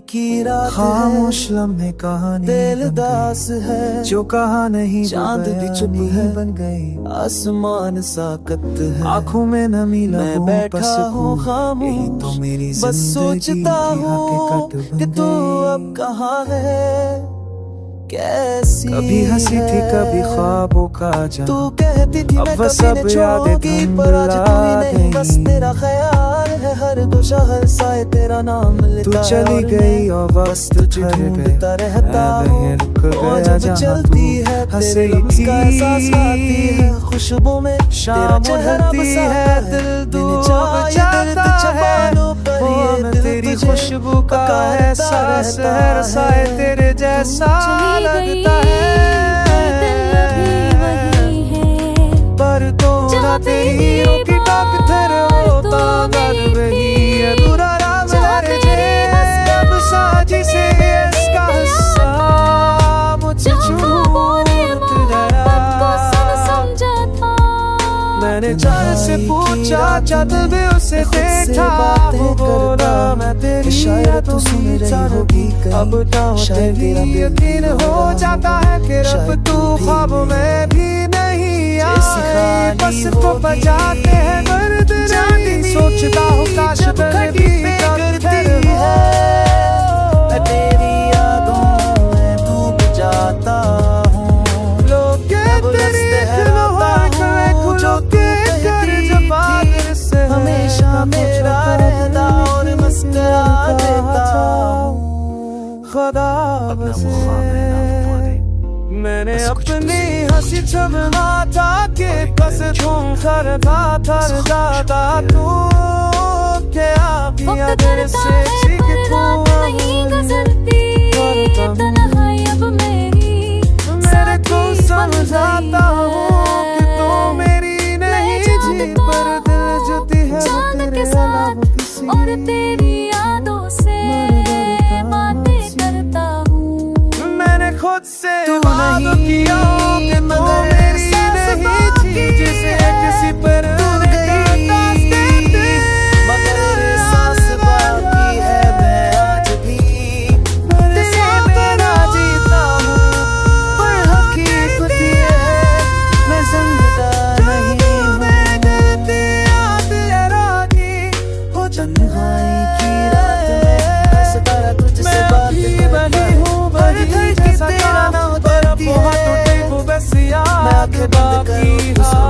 की रात खामोश लम्हे कहानी दिल दास है जो कहा नहीं, चांद भी चुप है बन गई, आसमान साकत है आंखों में नमी मैं बैठा हूँ खामोश तो मेरी बस सोचता हूँ कि तू अब कहाँ है, कैसी कभी हंसी थी कभी ख्वाबों का तू जहां, कहती थी मैं अब कभी सब न यादें छोड़ूंगी पर आज तू ही नहीं, बस तेरा ख्याल है हर गुशा हर साए तेरा नाम लेता तू है चली और गई मैं और बस वक्त तुझे ठहर ढूंढता गए, रहता हूँ रुक और गया जब जहां चलती है तू हंस तेरे रही लफ्ज़ का एहसास थी। आती है खुशबू में शाम तेरा चेहरा ढलती बसाता है, है दिल दिन डूब जाए दर्द जाता जबानों पर है, ये मैं दिल तेरी तुझे खुशबू का पुकारता एहसास रहता हर साए है। तेरे जैसा लगता है, पर तोड़ा तेरी रोकी टाक तेरे होता दर वही अधूरा राम हर जे अब साजी से इसका हिस्सा मुझे छूट गया। मैंने चाह से पूछा जब भी उसे देखा, वो बोला मैं तेरी शायद तू सुन रही होगी, अब शायद तेरा यकीन हो जाता है कि रब तू ख्वाब में भी नहीं आए, बस को बजाते हैं दर्द नहीं, सोचता हूँ काश मैंने भी करती है, मैं तेरी यादों में डूब जाता हूँ, लोग तेरी खिलौना जो के कर जबान से हमेशा मेरा रहता और मुस्कुरा देता हूँ खुदा मैंने अपनी हंसी थमना के बस तुम थरदा जाता तू क्या किया दिल से चीख मेरे को समझाता हूँ कि तू मेरी नहीं जी, पर दिल जुती है तेरे अलावा किसी और तेरी यादों से बातें करता हूँ। मैंने खुद से वादा किया कि तू मेरी नहीं जी, जिसे किसी पर मगर एहसास बाकी है, मैं आज भी तेरे बिना जीता हूँ, पर हकीकत ये है मैं जिंदा नहीं हूँ, तन्हाई की रात में मैं सितारा तुझसे बात करता हूँ, पर धरती तेरा नाम करती है, मैं आँखें बंद करूँ